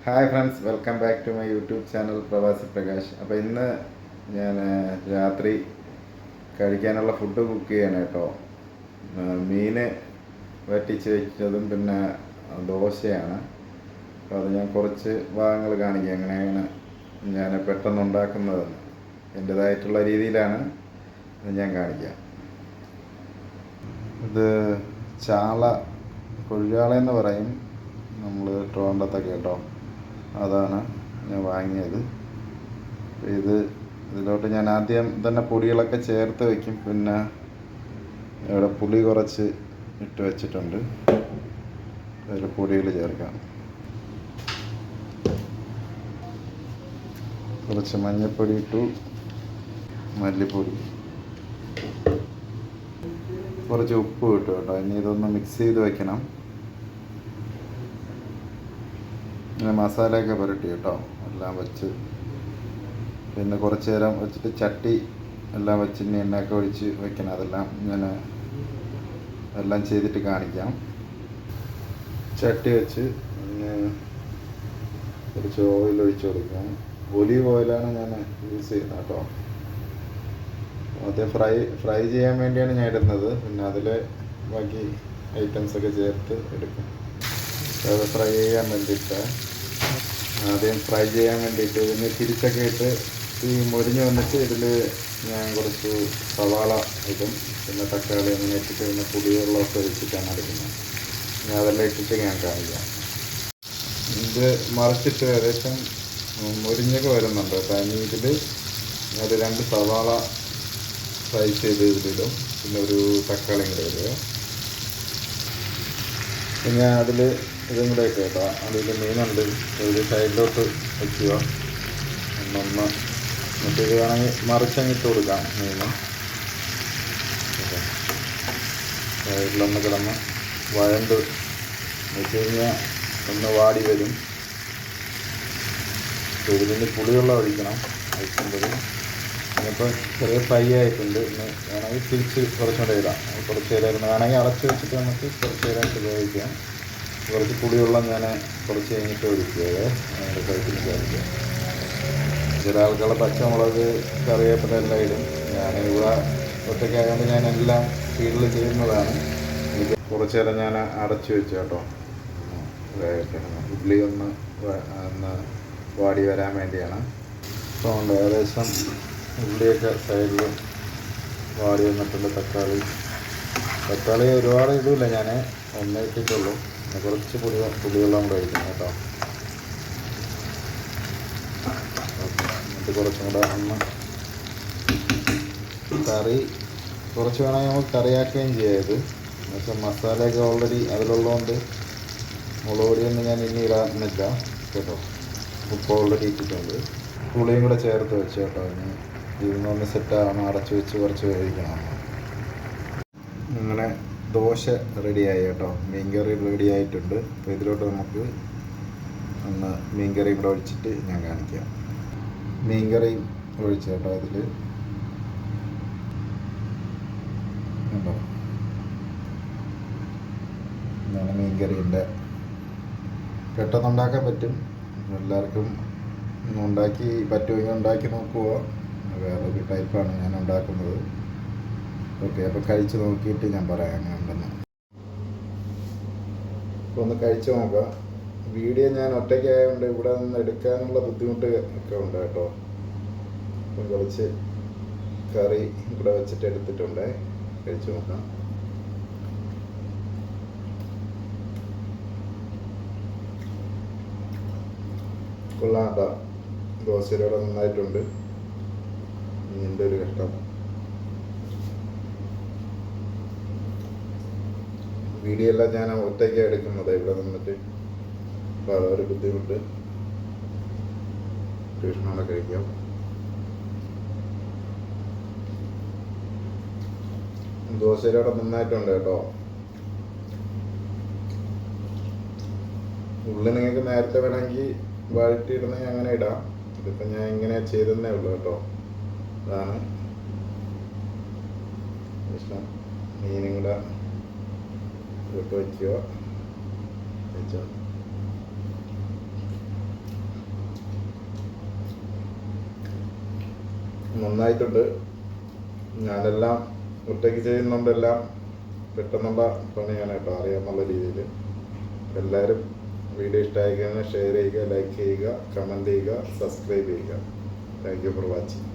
Hi friends, welcome back to my YouTube channel Pravasi Prakash. അപ്പോൾ ഇന്ന് ഞാൻ രാത്രി കഴിക്കാനുള്ള ഫുഡ് കുക്ക് ചെയ്യണം കേട്ടോ. മീൻ വറ്റിച്ച് വെച്ചതും പിന്നെ ദോശയാണ്. അപ്പോൾ അത് ഞാൻ കുറച്ച് ഭാഗങ്ങൾ കാണിക്കാം എങ്ങനെയാണ് ഞാൻ പെട്ടെന്ന് ഉണ്ടാക്കുന്നതെന്ന്. എൻ്റേതായിട്ടുള്ള രീതിയിലാണ് ഇത് ഞാൻ കാണിക്കാം. ഇത് ചാള, കൊഴുവാളയെന്ന് പറയും നമ്മൾ ട്രിവാൻഡ്രത്തൊക്കെ കേട്ടോ. അതാണ് ഞാൻ വാങ്ങിയത്. ഇതിലോട്ട് ഞാൻ ആദ്യം തന്നെ പൊടികളൊക്കെ ചേർത്ത് വയ്ക്കും. പിന്നെ ഇവിടെ പുളി കുറച്ച് ഇട്ട് വെച്ചിട്ടുണ്ട്. അതിൽ പൊടികൾ ചേർക്കാം. കുറച്ച് മഞ്ഞൾപ്പൊടി ഇട്ടു, മല്ലിപ്പൊടി, കുറച്ച് ഉപ്പ് ഇട്ടു കേട്ടോ. ഇനി ഇതൊന്ന് മിക്സ് ചെയ്ത് വെക്കണം. ഇങ്ങനെ മസാലയൊക്കെ പുരട്ടി കേട്ടോ, എല്ലാം വെച്ച്. പിന്നെ കുറച്ച് നേരം വെച്ചിട്ട് ചട്ടി എല്ലാം വെച്ച് ഇനി എണ്ണയൊക്കെ ഒഴിച്ച് വെക്കണം. അതെല്ലാം ഞാൻ എല്ലാം ചെയ്തിട്ട് കാണിക്കാം. ചട്ടി വെച്ച് കുറച്ച് ഓയിൽ ഒഴിച്ച് കൊടുക്കാം. ഒലീവ് ഓയിലാണ് ഞാൻ യൂസ് ചെയ്യുന്നത് കേട്ടോ. അത് ഫ്രൈ ചെയ്യാൻ വേണ്ടിയാണ് ഞാൻ ഇടുന്നത്. പിന്നെ അതിൽ ബാക്കി ഐറ്റംസൊക്കെ ചേർത്ത് എടുക്കും. അത് ഫ്രൈ ചെയ്യാൻ വേണ്ടിയിട്ട് ആദ്യം ഫ്രൈ ചെയ്യാൻ വേണ്ടിയിട്ട് പിന്നെ തിരിച്ചൊക്കെ ഇട്ട് ഈ മുരിഞ്ഞ് വന്നിട്ട് ഇതിൽ ഞാൻ കുറച്ച് സവാള ഇടും. പിന്നെ തക്കാളി അങ്ങനെ ഇട്ടിട്ട് പിന്നെ പുളിവെള്ളമൊക്കെ ഒഴിച്ചിട്ടാണ് എടുക്കുന്നത്. ഞാൻ അതെല്ലാം ഇട്ടിട്ട് ഞാൻ കാണിക്കാം. ഇത് മറിച്ചിട്ട് ഏകദേശം മുരിഞ്ഞൊക്കെ വരുന്നുണ്ട്. ഇനി ഇതിൽ ഒരു 2 സവാള ഫ്രൈ ചെയ്ത് ഇതിലിടും. പിന്നെ ഒരു തക്കാളി കൂടെ ഇടുക. പിന്നെ അതിൽ ഇതും കൂടെ ഇട്ട് കേട്ടോ. അതിൽ മീനുണ്ട്, ഒരു സൈഡിലോട്ട് വയ്ക്കുക. ഒന്നൊന്ന് എന്നിട്ട് ഇത് വേണമെങ്കിൽ മറിച്ചങ്ങിട്ട് കൊടുക്കാം. മീൻ സൈഡിലൊന്ന് കിടന്ന് വഴണ്ട് വെച്ച് കഴിഞ്ഞാൽ ഒന്ന് വാടി വരും. ഇതിൽ പുളിവെള്ളം ഒഴിക്കണം. ഒഴിക്കുമ്പോൾ അതിപ്പോൾ ചെറിയ ഫ്രൈ ആയിട്ടുണ്ട്. ഇനി വേണമെങ്കിൽ തിരിച്ച് കുറച്ചുകൂടെ ഇടാം. കുറച്ച് നേരം വേണമെങ്കിൽ അടച്ച് വെച്ചിട്ട് നമുക്ക് കുറച്ച് നേരമായിട്ട് ഉപയോഗിക്കാം. കുറച്ച് പുളിവെള്ളം ഞാൻ കുറച്ച് കഴിഞ്ഞിട്ട് ഒഴിക്കുക. അതിൻ്റെ കഴുത്തിന് ചേർക്കുക. ചില ആൾക്കുള്ള പച്ചമുളക്, കറിവേപ്പില എല്ലാം ഇടും. ഞാനിവിടെ ഒറ്റയ്ക്കായതുകൊണ്ട് ഞാനെല്ലാം സ്പീഡിൽ ചെയ്യുന്നതാണ്. എനിക്ക് കുറച്ച് നേരം ഞാൻ അടച്ച് വെച്ചു കേട്ടോ. ഉള്ളി ഒന്ന് വാടി വരാൻ വേണ്ടിയാണ്. ഇപ്പോൾ ഉണ്ട് ഏകദേശം ഉള്ളിയൊക്കെ സൈഡിൽ വാടി വന്നിട്ടുണ്ട്. തക്കാളി ഒരുപാട് ഇടില്ല, ഞാൻ ഒന്നേ ഇട്ടിട്ടുള്ളൂ. പിന്നെ കുറച്ച് പുളിവെള്ളം കൂടെ ഒഴിക്കണം കേട്ടോ. എന്നിട്ട് കുറച്ചും കൂടെ ഒന്ന് കറി കുറച്ച് വേണമെങ്കിൽ നമുക്ക് കറിയാക്കുകയും ചെയ്യാം. ഇത് എന്നുവെച്ചാൽ മസാലയൊക്കെ ഓൾറെഡി അതിലുള്ളതുകൊണ്ട് മുളക് പൊടിയൊന്നും ഞാൻ ഇനി ഇടാനില്ല കേട്ടോ. ഉപ്പ് ഓൾറെഡി ഇട്ടിട്ടുണ്ട്. പുളിയും കൂടെ ചേർത്ത് വെച്ച് കേട്ടോ. ഇനി ഇതിനൊന്ന് സെറ്റാകണം. അടച്ച് വെച്ച് കുറച്ച് വേവിക്കണം. അങ്ങനെ ദോശ റെഡിയായി കേട്ടോ. മീൻകറി റെഡി ആയിട്ടുണ്ട്. അപ്പോൾ ഇതിലോട്ട് നമുക്ക് ഒന്ന് മീൻകറിയും കൂടെ ഒഴിച്ചിട്ട് ഞാൻ കാണിക്കാം. മീൻകറി ഒഴിച്ച് കേട്ടോ. ഇതിൽ കേട്ടോ, ഇതാണ് മീൻകറിൻ്റെ. പെട്ടെന്നുണ്ടാക്കാൻ പറ്റും. എല്ലാവർക്കും ഉണ്ടാക്കി പറ്റുമെങ്കിൽ ഉണ്ടാക്കി നോക്കുക. വേറൊരു ടൈപ്പാണ് ഞാൻ ഉണ്ടാക്കുന്നത്. ഓക്കെ, അപ്പോൾ കഴിച്ച് നോക്കിയിട്ട് ഞാൻ പറയാം അങ്ങനെ ഉണ്ടെന്ന്. അപ്പോൾ ഒന്ന് കഴിച്ച് നോക്കാം. വീഡിയോ ഞാൻ ഒറ്റയ്ക്കായതുകൊണ്ട് ഇവിടെ നിന്ന് എടുക്കാനുള്ള ബുദ്ധിമുട്ട് ഒക്കെ ഉണ്ട് കേട്ടോ. അപ്പം കുറച്ച് കറി ഇവിടെ വെച്ചിട്ട് എടുത്തിട്ടുണ്ട്. കഴിച്ച് നോക്കാം. കൊള്ളാം കേട്ടോ. ദോശയിലൂടെ നന്നായിട്ടുണ്ട്. ഇതിൻ്റെ ഒരു കഷ്ടം. വീഡിയോ എല്ലാം ഞാൻ ഒറ്റയ്ക്കാണ് എടുക്കുന്നത് ഇവിടെ നിന്നിട്ട്. അപ്പോൾ അതൊരു ബുദ്ധിമുട്ട്. ട്യൂഷനോടെ കഴിക്കാം. ദോശയിലൂടെ നന്നായിട്ടുണ്ട് കേട്ടോ. ഉള്ളി നിങ്ങൾക്ക് നേരത്തെ വേണമെങ്കിൽ വഴറ്റിയിടുന്നെങ്കിൽ അങ്ങനെ ഇടാം. ഇതിപ്പോൾ ഞാൻ ഇങ്ങനെ ചെയ്തതന്നേ ഉള്ളൂ കേട്ടോ. അതാണ് ഇഷ്ടം. മീനും കൂടെ ഇട്ട് വയ്ക്കുക. നന്നായിട്ടുണ്ട്. ഞാനെല്ലാം ഒറ്റയ്ക്ക് ചെയ്യുന്നുണ്ടെല്ലാം പെട്ടെന്നുള്ള പണിയാണ് കേട്ടോ, അറിയാമെന്നുള്ള രീതിയിൽ. എല്ലാവരും വീഡിയോ ഇഷ്ടമായി കഴിഞ്ഞാൽ ഷെയർ ചെയ്യുക, ലൈക്ക് ചെയ്യുക, കമൻറ്റ് ചെയ്യുക, സബ്സ്ക്രൈബ് ചെയ്യുക. Thank you for watching.